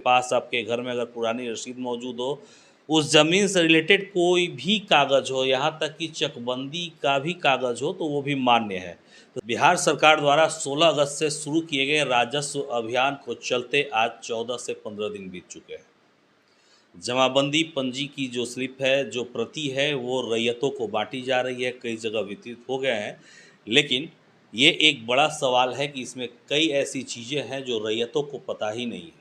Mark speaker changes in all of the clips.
Speaker 1: पास आपके घर में अगर पुरानी रसीद मौजूद हो, उस ज़मीन से रिलेटेड कोई भी कागज़ हो, यहाँ तक कि चकबंदी का भी कागज़ हो, तो वो भी मान्य है। तो बिहार सरकार द्वारा 16 अगस्त से शुरू किए गए राजस्व अभियान को चलते आज 14 से 15 दिन बीत चुके हैं। जमाबंदी पंजी की जो स्लिप है, जो प्रति है, वो रैयतों को बाँटी जा रही है, कई जगह वितरित हो गए हैं। लेकिन ये एक बड़ा सवाल है कि इसमें कई ऐसी चीज़ें हैं जो रैयतों को पता ही नहीं है।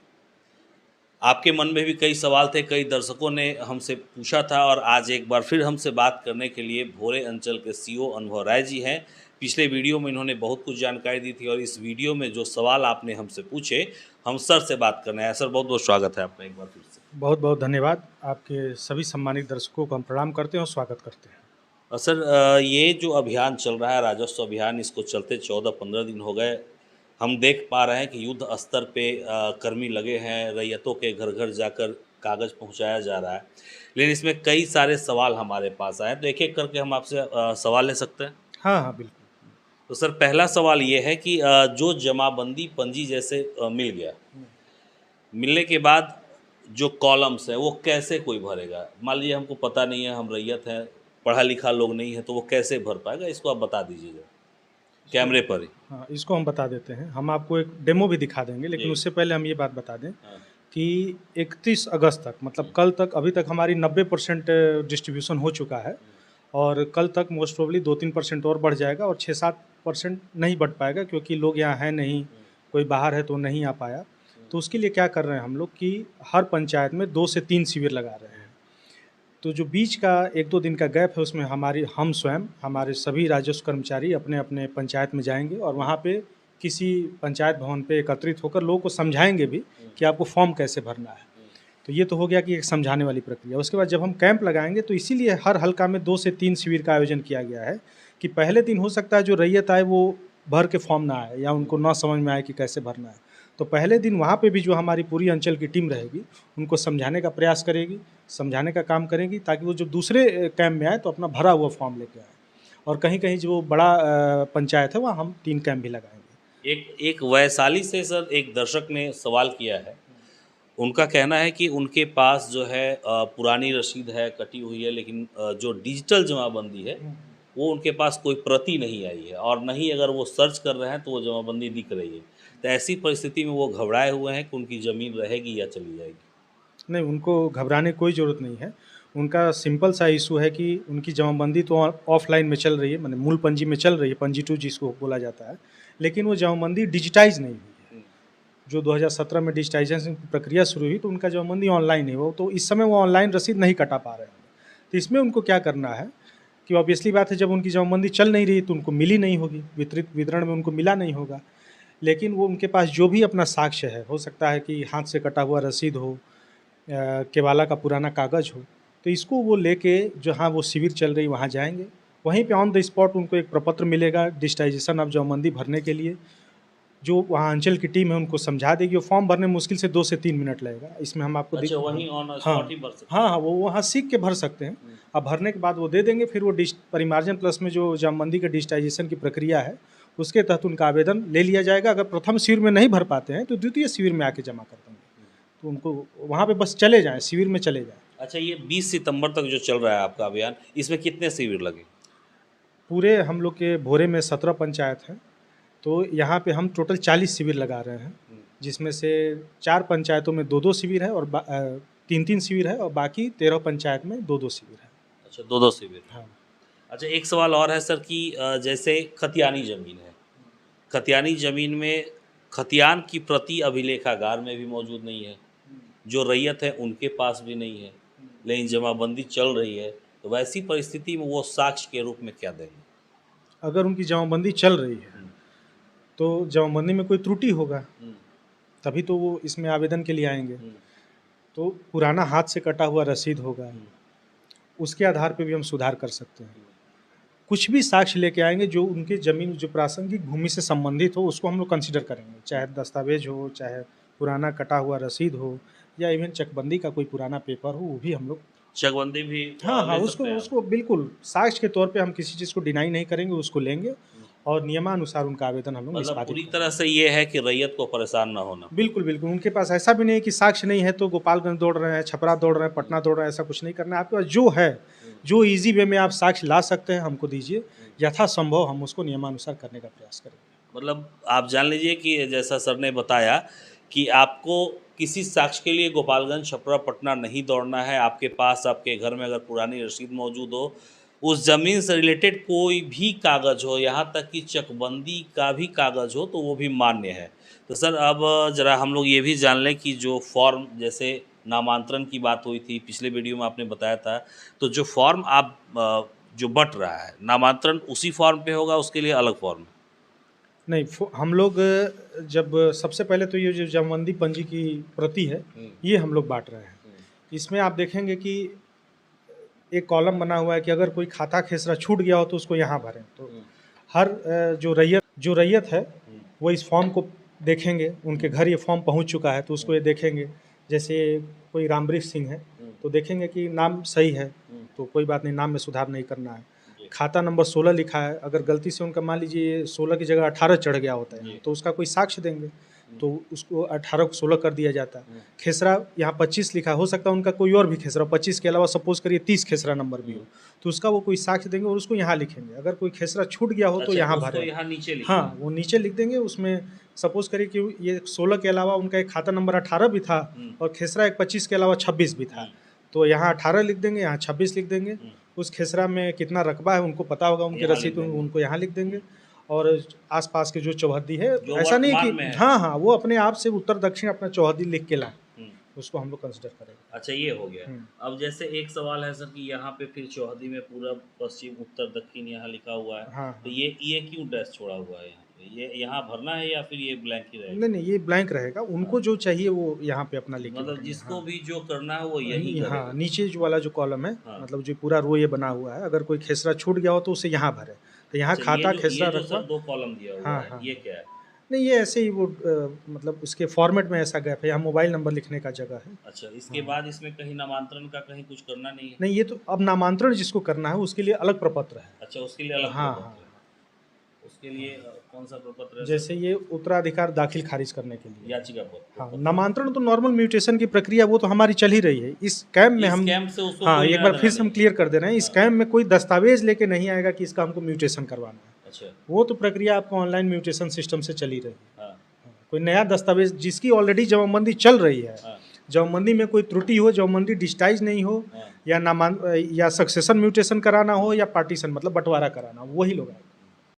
Speaker 1: आपके मन में भी कई सवाल थे, कई दर्शकों ने हमसे पूछा था और आज एक बार फिर हमसे बात करने के लिए भोरे अंचल के सीओ अनुभव राय जी हैं। पिछले वीडियो में इन्होंने बहुत कुछ जानकारी दी थी और इस वीडियो में जो सवाल आपने हमसे पूछे, हम सर से बात करना है। सर, बहुत बहुत स्वागत है आपका एक बार फिर से।
Speaker 2: बहुत बहुत धन्यवाद। आपके सभी सम्मानित दर्शकों को हम प्रणाम करते हैं और स्वागत करते हैं।
Speaker 1: सर, ये जो अभियान चल रहा है राजस्व अभियान, इसको चलते 14-15 दिन हो गए। हम देख पा रहे हैं कि युद्ध स्तर पे कर्मी लगे हैं, रैयतों के घर घर जाकर कागज़ पहुंचाया जा रहा है। लेकिन इसमें कई सारे सवाल हमारे पास आए, तो एक एक करके हम आपसे सवाल ले सकते हैं।
Speaker 2: हाँ हाँ, बिल्कुल।
Speaker 1: तो सर, पहला सवाल ये है कि जो जमाबंदी पंजी जैसे मिल गया, मिलने के बाद जो कॉलम्स हैं वो कैसे कोई भरेगा? मान लीजिए हमको पता नहीं है, हम रैयत हैं, पढ़ा लिखा लोग नहीं है, तो वो कैसे भर पाएगा? इसको आप बता दीजिएगा कैमरे पर ही।
Speaker 2: हाँ, इसको हम बता देते हैं। हम आपको एक डेमो भी दिखा देंगे, लेकिन उससे पहले हम ये बात बता दें कि 31 अगस्त तक, मतलब कल तक, अभी तक हमारी 90% डिस्ट्रीब्यूशन हो चुका है और कल तक मोस्ट प्रोबेबली 2-3% और बढ़ जाएगा और 6-7% नहीं बढ़ पाएगा, क्योंकि लोग यहाँ हैं नहीं, कोई बाहर है तो नहीं आ पाया। तो उसके लिए क्या कर रहे हैं हम लोग कि हर पंचायत में 2 से 3 शिविर लगा रहे हैं। तो जो बीच का 1-2 दिन का गैप है, उसमें हम स्वयं, हमारे सभी राजस्व कर्मचारी अपने अपने पंचायत में जाएंगे और वहाँ पे किसी पंचायत भवन पे एकत्रित होकर लोगों को समझाएंगे भी कि आपको फॉर्म कैसे भरना है। तो ये तो हो गया कि एक समझाने वाली प्रक्रिया। उसके बाद जब हम कैंप लगाएंगे तो इसीलिए हर हल्का में 2 से 3 शिविर का आयोजन किया गया है कि पहले दिन हो सकता है जो रैयत आए वो भर के फॉर्म ना आए या उनको ना समझ में आए कि कैसे भरना है। तो पहले दिन वहाँ पे भी जो हमारी पूरी अंचल की टीम रहेगी, उनको समझाने का प्रयास करेगी, समझाने का काम करेगी, ताकि वो जब दूसरे कैंप में आए तो अपना भरा हुआ फॉर्म लेके आए। और कहीं कहीं जो बड़ा पंचायत है वहाँ हम 3 कैंप भी लगाएंगे।
Speaker 1: एक वैशाली से सर एक दर्शक ने सवाल किया है। उनका कहना है कि उनके पास जो है पुरानी रसीद है, कटी हुई है, लेकिन जो डिजिटल जमाबंदी है वो उनके पास कोई प्रति नहीं आई है और नहीं अगर वो सर्च कर रहे हैं तो वो जमाबंदी दिख रही है। तो ऐसी परिस्थिति में वो घबराए हुए हैं कि उनकी ज़मीन रहेगी या चली जाएगी।
Speaker 2: नहीं, उनको घबराने की कोई ज़रूरत नहीं है। उनका सिंपल सा इशू है कि उनकी जमाबंदी तो ऑफलाइन में चल रही है, माने मूल पंजी में चल रही है, पंजी 2 जिसको बोला जाता है, लेकिन वो जमाबंदी डिजिटाइज़ नहीं हुई है। जो 2017 में डिजिटाइजेशन की प्रक्रिया शुरू हुई तो उनका जमाबंदी ऑनलाइन है, वो तो इस समय वो ऑनलाइन रसीद नहीं कटा पा रहे हैं। तो इसमें उनको क्या करना है कि ऑब्वियसली बात है, जब उनकी जमाबंदी चल नहीं रही तो उनको मिली नहीं होगी, वितरण में उनको मिला नहीं होगा। लेकिन वो उनके पास जो भी अपना साक्ष्य है, हो सकता है कि हाथ से कटा हुआ रसीद हो, केवाला का पुराना कागज़ हो, तो इसको वो लेके जहाँ वो शिविर चल रही वहाँ जाएंगे। वहीं पे ऑन द स्पॉट उनको एक प्रपत्र मिलेगा डिजिटाइजेशन ऑफ जमाबंदी भरने के लिए, जो वहाँ अंचल की टीम है उनको समझा देगी। वो फॉर्म भरने में मुश्किल से 2 से 3 मिनट लगेगा। इसमें हम आपको
Speaker 1: अच्छा, वहीं ऑन
Speaker 2: हाँ
Speaker 1: स्पॉट ही भर सकते
Speaker 2: हाँ हाँ, वो वहाँ सीख के भर सकते हैं। अब भरने के बाद वो दे देंगे, फिर वो परिमार्जन प्लस में जो जमाबंदी के डिजिटाइजेशन की प्रक्रिया है उसके तहत उनका आवेदन ले लिया जाएगा। अगर प्रथम शिविर में नहीं भर पाते हैं तो द्वितीय शिविर में आके जमा कर देंगे। तो उनको वहाँ पे बस चले जाएँ, शिविर में चले जाएँ।
Speaker 1: अच्छा, ये 20 सितंबर तक जो चल रहा है आपका अभियान, इसमें कितने शिविर लगे?
Speaker 2: पूरे हम लोग के भोरे में 17 पंचायत हैं, तो यहाँ पे हम टोटल 40 शिविर लगा रहे हैं, जिसमें से 4 पंचायतों में 2-2 शिविर है और 3-3 शिविर है और बाकी 13 पंचायत में 2-2 शिविर है।
Speaker 1: अच्छा, 2-2 शिविर।
Speaker 2: हाँ।
Speaker 1: अच्छा, एक सवाल और है सर कि जैसे खतियानी ज़मीन है, खतियानी ज़मीन में खतियान की प्रति अभिलेखागार में भी मौजूद नहीं है, जो रैयत है उनके पास भी नहीं है, लेकिन जमाबंदी चल रही है, तो वैसी परिस्थिति में वो साक्ष्य के रूप में क्या देंगे?
Speaker 2: अगर उनकी जमाबंदी चल रही है तो जमाबंदी में कोई त्रुटि होगा, तभी तो वो इसमें आवेदन के लिए आएंगे। तो पुराना हाथ से कटा हुआ रसीद होगा, उसके आधार पे भी हम सुधार कर सकते हैं। कुछ भी साक्ष्य लेके आएंगे जो उनके ज़मीन, जो प्रासंगिक भूमि से संबंधित हो, उसको हम लोग कंसीडर करेंगे, चाहे दस्तावेज हो, चाहे पुराना कटा हुआ रसीद हो, या इवन चकबंदी का कोई पुराना पेपर हो, वो भी हम लोग
Speaker 1: चकबंदी भी
Speaker 2: हाँ हाँ,
Speaker 1: ले
Speaker 2: उसको
Speaker 1: सकते हैं आप?
Speaker 2: उसको बिल्कुल साक्ष्य के तौर पे हम किसी चीज़ को डिनाई नहीं करेंगे, उसको लेंगे और नियमानुसार उनका आवेदन हम लोग
Speaker 1: मतलब
Speaker 2: निष्पादित
Speaker 1: पूरी
Speaker 2: करें।
Speaker 1: तरह से ये है कि रैयत को परेशान ना होना।
Speaker 2: बिल्कुल, बिल्कुल। उनके पास ऐसा भी नहीं है कि साक्ष्य नहीं है तो गोपालगंज दौड़ रहे हैं, छपरा दौड़ रहे हैं, पटना दौड़ रहे हैं, ऐसा कुछ नहीं करना है। आपके पास जो है, जो ईज़ी वे में आप साक्ष्य ला सकते हैं हमको दीजिए, यथासंभव हम उसको नियमानुसार करने का प्रयास करेंगे।
Speaker 1: मतलब आप जान लीजिए कि जैसा सर ने बताया कि आपको किसी साक्ष्य के लिए गोपालगंज, छपरा, पटना नहीं दौड़ना है। आपके पास आपके घर में अगर पुरानी रसीद मौजूद हो, उस ज़मीन से रिलेटेड कोई भी कागज़ हो, यहाँ तक कि चकबंदी का भी कागज़ हो, तो वो भी मान्य है। तो सर अब ज़रा हम लोग ये भी जान लें कि जो फॉर्म, जैसे नामांतरण की बात हुई थी पिछले वीडियो में आपने बताया था, तो जो फॉर्म आप जो बँट रहा है, नामांतरण उसी फॉर्म पे होगा, उसके लिए अलग फॉर्म है?
Speaker 2: नहीं, हम लोग जब सबसे पहले तो ये जो जमबंदी पंजी की प्रति है, ये हम लोग बाँट रहे हैं। इसमें आप देखेंगे कि एक कॉलम बना हुआ है कि अगर कोई खाता खेसरा छूट गया हो तो उसको यहाँ भरें। तो हर जो रैयत है वो इस फॉर्म को देखेंगे, उनके घर ये फॉर्म पहुँच चुका है तो उसको ये देखेंगे। जैसे कोई रामवृक्ष सिंह है तो देखेंगे कि नाम सही है, तो कोई बात नहीं, नाम में सुधार नहीं करना है। खाता नंबर 16 लिखा है, अगर गलती से उनका मान लीजिए 16 की जगह 18 चढ़ गया होता है तो उसका कोई साक्ष्य देंगे, तो उसको 18 को 16 कर दिया जाता है। खेसरा यहाँ 25 लिखा है, हो सकता है उनका कोई और भी खेसरा 25 के अलावा सपोज़ करिए 30 खेसरा नंबर भी हो, तो उसका वो कोई साक्ष्य देंगे और उसको यहाँ लिखेंगे। अगर कोई खेसरा छूट गया हो तो
Speaker 1: अच्छा,
Speaker 2: यहाँ
Speaker 1: उसको
Speaker 2: भरें।
Speaker 1: यहाँ नीचे लिखें।
Speaker 2: हाँ, वो नीचे लिख देंगे। उसमें सपोज़ करिए कि ये 16 के अलावा उनका एक खाता नंबर 18 भी था और खेसरा एक 25 के अलावा 26 भी था, तो यहाँ 18 लिख देंगे, यहाँ 26 लिख देंगे। उस खेसरा में कितना रकबा है उनको पता होगा, उनके
Speaker 1: यहाँ
Speaker 2: रसीद
Speaker 1: लिख देंगे।
Speaker 2: उनको यहाँ लिख देंगे। और आसपास के जो चौहद्दी है,
Speaker 1: जो
Speaker 2: ऐसा नहीं
Speaker 1: वर्तमान में
Speaker 2: कि
Speaker 1: है।
Speaker 2: हाँ, हाँ, वो अपने आप से उत्तर दक्षिण अपना चौहद्दी लिख के लाएँ, उसको हम लोग कंसिडर करेंगे।
Speaker 1: अच्छा, ये हो गया। अब जैसे एक सवाल है सर कि यहाँ पे फिर चौहद्दी में पूरब, पश्चिम, उत्तर, दक्षिण यहाँ लिखा हुआ है,
Speaker 2: हाँ,
Speaker 1: तो ये क्यों डैश छोड़ा हुआ है यहाँ पे? ये यहाँ भरना है या फिर ये ब्लैंक ही रहेगा?
Speaker 2: नहीं, नहीं, ये ब्लैंक रहेगा। उनको जो चाहिए वो यहाँ पे अपना लिख के
Speaker 1: मतलब
Speaker 2: लिखेंगे।
Speaker 1: जिसको
Speaker 2: हाँ।
Speaker 1: भी जो करना है वो यही
Speaker 2: हाँ,
Speaker 1: करेगा।
Speaker 2: नीचे जो वाला जो कॉलम है,
Speaker 1: हाँ।
Speaker 2: मतलब जो पूरा रो ये बना हुआ है, अगर कोई खेसरा छूट गया हो तो उसे यहाँ भरे। तो यहाँ
Speaker 1: अच्छा,
Speaker 2: खाता,
Speaker 1: ये
Speaker 2: खेसरा,
Speaker 1: जो
Speaker 2: रकबा।
Speaker 1: सर 2 कॉलम दिया हुआ
Speaker 2: हाँ,
Speaker 1: है,
Speaker 2: हाँ।
Speaker 1: ये क्या है?
Speaker 2: नहीं, ये ऐसे ही वो मतलब उसके फॉर्मेट में ऐसा गैप है, यहाँ मोबाइल नंबर लिखने का जगह है।
Speaker 1: अच्छा, इसके बाद इसमें कहीं नामांतरण का कहीं कुछ करना नहीं है?
Speaker 2: नहीं, ये तो अब नामांतरण जिसको करना है उसके लिए अलग प्रपत्र है।
Speaker 1: अच्छा, उसके लिए अलग
Speaker 2: हाँ,
Speaker 1: प्रपत्र है। उसके लिए कौन सा प्रपत्र है सर?
Speaker 2: जैसे ये उत्तराधिकार दाखिल खारिज करने के लिए।
Speaker 1: याचिका पत्र।
Speaker 2: हाँ, नामांतरण तो नॉर्मल म्यूटेशन की प्रक्रिया वो तो हमारी चल ही रही है। इस कैम्प में
Speaker 1: इस
Speaker 2: हम
Speaker 1: कैंप से उसको
Speaker 2: हाँ,
Speaker 1: कोई
Speaker 2: एक
Speaker 1: लेना
Speaker 2: बार
Speaker 1: देना
Speaker 2: फिर से हम
Speaker 1: नहीं।
Speaker 2: क्लियर कर दे रहे हैं, इस कैम्प में कोई दस्तावेज लेके नहीं आएगा कि इसका हमको म्यूटेशन करवाना है।
Speaker 1: अच्छा,
Speaker 2: वो तो प्रक्रिया आपको ऑनलाइन म्यूटेशन सिस्टम से चली रही है।
Speaker 1: हाँ,
Speaker 2: कोई नया दस्तावेज जिसकी ऑलरेडी जमाबंदी चल रही है,
Speaker 1: हाँ,
Speaker 2: जमाबंदी में कोई त्रुटि हो, जमाबंदी डिजिटाइज नहीं हो,
Speaker 1: हाँ।
Speaker 2: या सक्सेशन म्यूटेशन कराना हो या पार्टीशन मतलब बंटवारा कराना हो, वही लोग आएंगे।